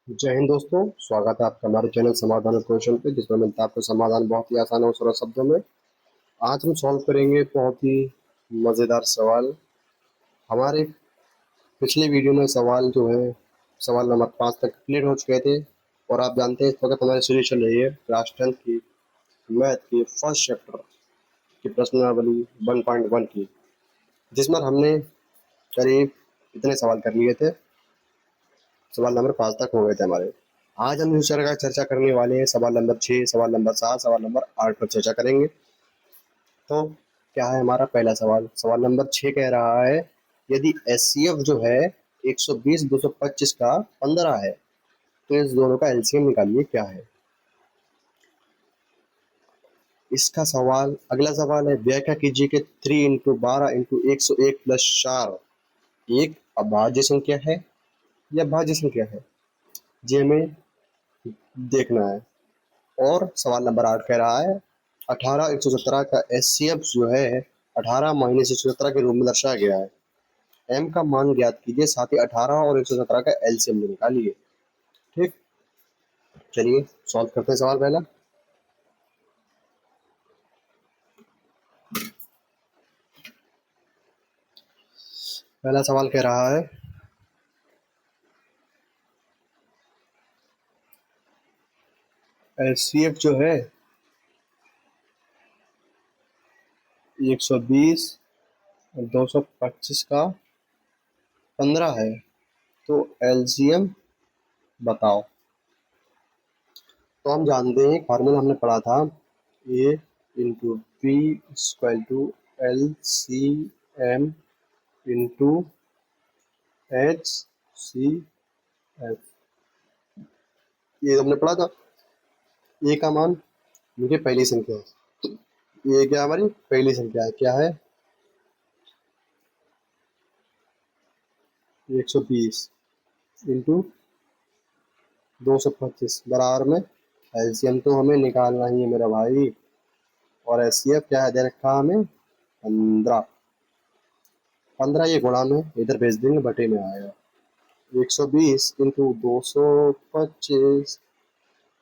जय हिंद दोस्तों। स्वागत है आपका हमारे चैनल समाधान क्वेश्चन पे, जिसमें मिलता है आपको समाधान बहुत ही आसान और सरल शब्दों में। आज हम सॉल्व करेंगे बहुत ही मज़ेदार सवाल। हमारे पिछले वीडियो में सवाल जो है सवाल नंबर 5 तक कंप्लीट हो चुके थे। और आप जानते हैं इस वक्त हमारी सीरीज चल रही है क्लास 10 की मैथ की फर्स्ट चैप्टर की प्रश्नावली 1.1 की, जिसमें हमने करीब इतने सवाल कर लिए थे। सवाल नंबर 5 तक हो गए थे हमारे। आज हम इस तरह का चर्चा करने वाले हैं। सवाल नंबर 6, सवाल नंबर 7, सवाल नंबर 8 पर चर्चा करेंगे। तो क्या है हमारा पहला सवाल? सवाल नंबर 6 कह रहा है, यदि एचसीएफ जो है 120 225 का 15 है, तो इस दोनों का एलसीएम निकालिए क्या है। इसका सवाल अगला सवाल है, व्याख्या कीजिए कि 3 इंटू 12 इंटू 101 प्लस 4 एक अभाज्य संख्या है या भाज्य संख्या है, ये हमें देखना है। और सवाल नंबर 8 कह रहा है, 18 117 का एचसीएफ जो है 18 माइनस 117 के रूप में दर्शाया गया है। एम का मान ज्ञात कीजिए, साथ ही 18 और 117 का एलसीएम भी निकालिए। ठीक, चलिए सॉल्व करते हैं सवाल पहला। पहला सवाल कह रहा है, एचसीएफ जो है 120 और 225 का 15 है, तो एलसीएम बताओ। तो हम जानते हैं, फार्मूला हमने पढ़ा था, A into B square to L C M into H C F. ये हमने पढ़ा था। ए का मान मुझे पहली संख्या है, ये क्या हमारी पहली संख्या है, क्या है 120 इंटू 225 बराबर में एलसीएम तो हमें निकालना ही है मेरा भाई। और एचसीएफ क्या है दे रखा हमें 15। 15 ये गुणा में इधर भेज देंगे, बटे में आएगा 120 इंटू 225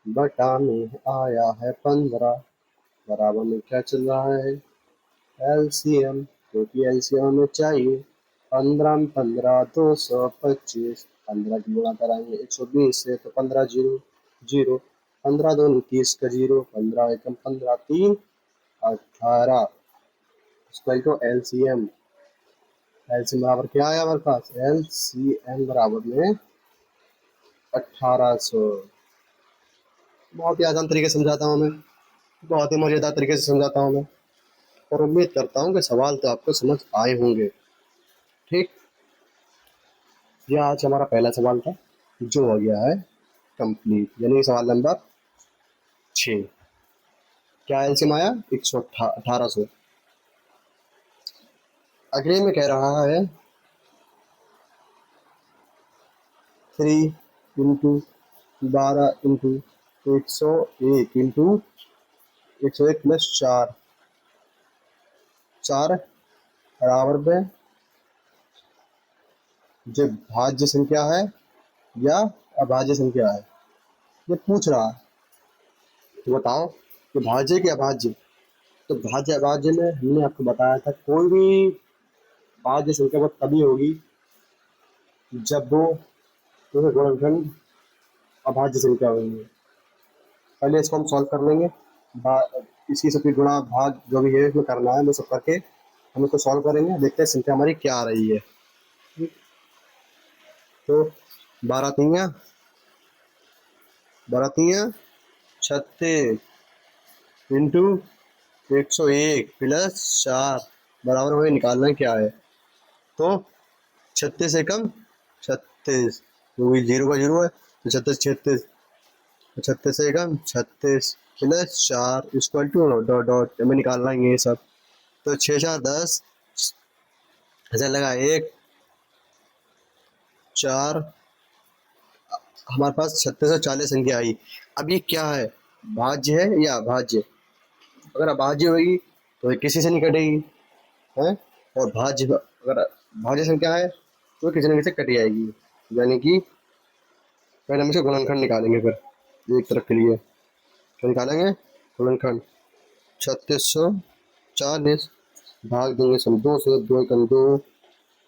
बटा में आया है 15, बराबर में क्या चल रहा है एलसीएम, क्योंकि एलसीएम हमें चाहिए। 15 में 15 225, 15 की गुणा कराएंगे 120 से तो 15 जीरो जीरो, 15 2 30 का zero, 15 Ekam 15 3 18 equal to LCM. LCM बराबर क्या आया हमारे पास, एलसीएम बराबर में 1800। बहुत ही आसान तरीके से समझाता हूँ मैं, बहुत ही मजेदार तरीके से समझाता हूँ मैं, और उम्मीद करता हूँ कि सवाल तो आपको समझ आए होंगे। ठीक, यह आज हमारा पहला सवाल था जो हो गया है कंप्लीट, यानी सवाल नंबर 6। क्या एलसीएम आया 1800। अगले में कह रहा है 3 इंटू 12 इंटू 101 इंटू 101 प्लस 4 4 बराबर में जो भाज्य संख्या है या अभाज्य संख्या है, ये पूछ रहा है। तो बताओ कि भाज्य कि अभाज्य। तो भाज्य अभाज्य में हमने आपको बताया था, कोई भी भाज्य संख्या वो तभी होगी जब वो गुणनखंड अभाज्य संख्या होगी। पहले इसको हम सॉल्व कर लेंगे, इसी सबकी गुणा भाग जो भी है इसमें करना है, वो सब करके हम इसको सॉल्व करेंगे, देखते हैं संख्या हमारी क्या आ रही है। तो 12 तिया 36 इंटू 101 प्लस 4 बराबर हमें निकालना क्या है। तो 36 एकम 36, क्योंकि जीरो का जीरो है तो 36 36, 36 एकम 36 plus 4 equal to dot dot हमें निकालना है ये सब। तो 6 4 10, ऐसा लगा 1 4, हमारे पास 36 से 40 संख्या आई। अब ये क्या है, भाज्य है या अभाज्य? अगर अभाज्य होगी तो ये किसी से नहीं कटेगी है, और भाज्य अगर भाज्य संख्या है तो किसी न किसी से कट जाएगी, यानी कि पहले हम इसका गुणनखंड निकालेंगे, फिर एक तरफ के लिए क्या निकालेंगे, गुणनखंड। 3640 भाग देंगे हम 2 से, 2 एकम 2,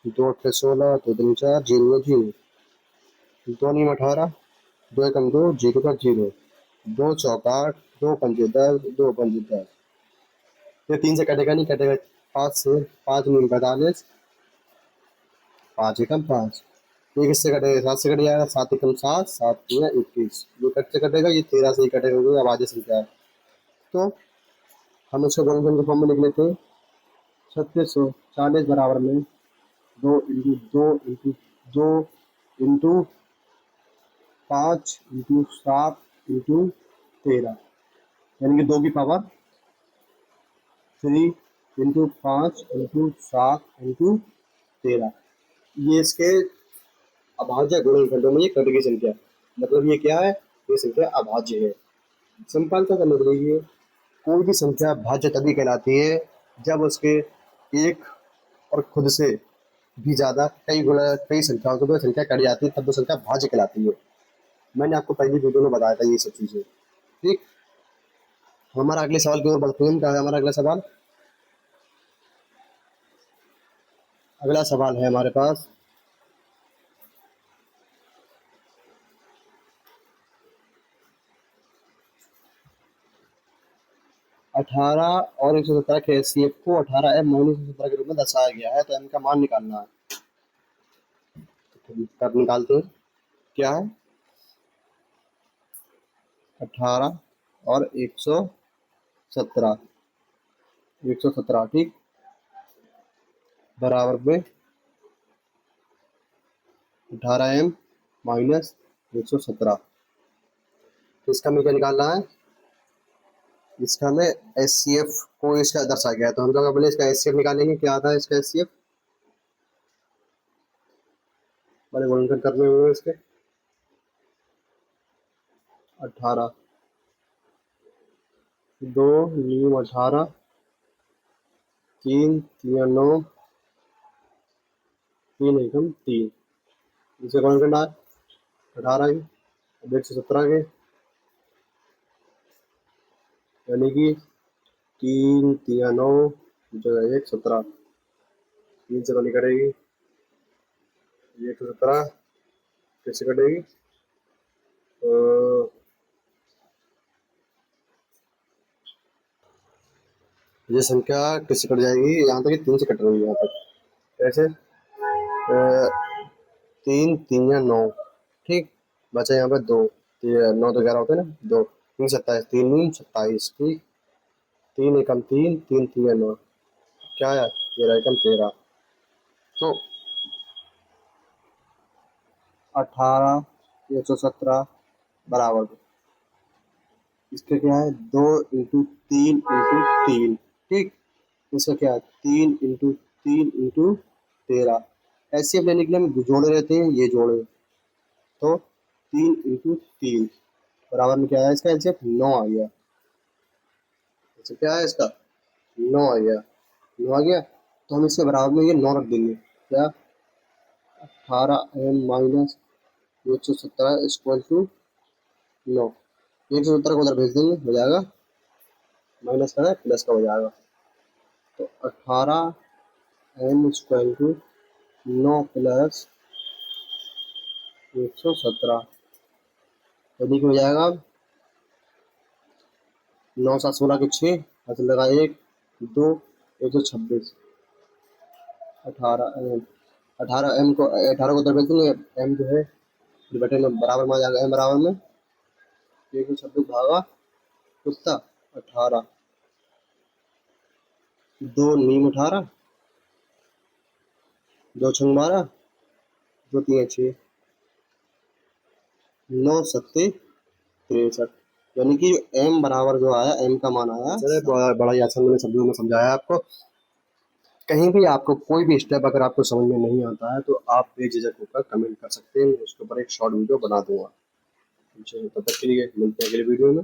2 अट्ठे 16, 2 दूनी 4, 0 0, 2 नीम 18, 2 एकम 2, 0 का 0, 2 चौक 8, 2 पंजे 10, 2 पंजे 10। ये 3 से कटेगा नहीं, कटेगा 5 से, 5 नीम 45, 5 एकम 5, एक इससे कटेगा 7 से कट जाएगा, 7 एकम 7, 7 तीन 21, ये कट से कटेगा, ये 13 से ही कटेगा क्योंकि अभाज्य संख्या है। तो हम उसको गुणनखंड के फॉर्म में लिख लेते हैं। 3640 बराबर में 2 into 2 into 2 into 5 into 7 into 13, यानी कि 2 की पावर 3 इंटू 5 इंटू 7 इंटू 13। ये इसके अभाज्य गुणनखंडों में ये कट की संख्या, मतलब ये क्या है, ये संख्या अभाज्य है। सिंपल सा करने के लिए, कोई भी संख्या भाज्य तभी कहलाती है जब उसके एक और खुद से भी ज्यादा कई गुणा कई संख्याओं से संख्या कट जाती है, तब वो संख्या भाज्य कहलाती है। मैंने आपको पहली वीडियो में बताया था ये सब चीजें। ठीक, हमारा अगले सवाल की ओर बढ़ते हैं। क्या है हमारा अगला सवाल? अगला सवाल है हमारे पास 18 और 117 के HCF को 18m माइनस 117 के रूप में दर्शाया गया है, तो m का मान निकालना है। तो कर निकालते हैं। क्या है? 18 और 117, 117 ठीक, बराबर में 18m माइनस 117। तो इसका हमें क्या निकालना है? इसका हमें HCF को इसका दर्शाया गया है, तो हम लोग बोले इसका HCF निकालेंगे। क्या आता है इसका HCF? बड़े गुणनखंड करने हुए इसके 18, 2 नीम 18, 3 3 9, 3 एकम 3, इसे गुणनखंड आए 18 के 117 के, यानी कि 3 3 9 जगह 1 17, 3 से बनी करेगी 117, कैसे कटेगी? ये संख्या किससे कट जाएगी? यहाँ तक 3 से कट रही है। यहाँ तक कैसे? 3 3 या 9, ठीक, बचा यहाँ पे 2, 9 तो 11 होते हैं ना, 2 3 27, 3 नीम 27, ठीक, 3 एकम 3, 3 3 या 9, क्या है 13 एकम 13। तो 18 117 बराबर इसका क्या है? 2 इंटू 3 इंटू 3, ठीक, इसका क्या है? 3 इंटू 3 इंटू 13। ऐसे लेने के लिए हम जोड़े रहते हैं, ये जोड़े, तो 3 इंटू 3 बराबर में क्या है? इसका एलसीएम 9 आ गया। इससे क्या है? इसका 9 आ गया, 9 आ गया। तो हम इसके बराबर में ये 9 रख देंगे। क्या? 18m माइनस 117 इक्वल टू 9, 117 को उधर भेज देंगे, हो जाएगा माइनस का है प्लस का हो जाएगा। तो 18m इक्वल टू 9 प्लस 117, यदि हो जाएगा 9 7 16 के 6, हाथ लगा 1 2 126, 18m को 18 को उधर भेज देंगे, m जो है बटे में बराबर में आ जाएगा, m बराबर में 126 भागा कितना 18, 2 नीम 18, 2 छंग 12, 2 3 6, 9 7 63, यानी कि m बराबर जो आया, m का मान आया। बड़ा ही आसान मैंने शब्दों में समझाया आपको। कहीं भी आपको कोई भी स्टेप अगर आपको समझ में नहीं आता है तो आप बेझिझक होकर कमेंट कर सकते हैं, उसके ऊपर एक शॉर्ट वीडियो बना दूंगा। तब तक के लिए मिलते हैं अगले वीडियो में।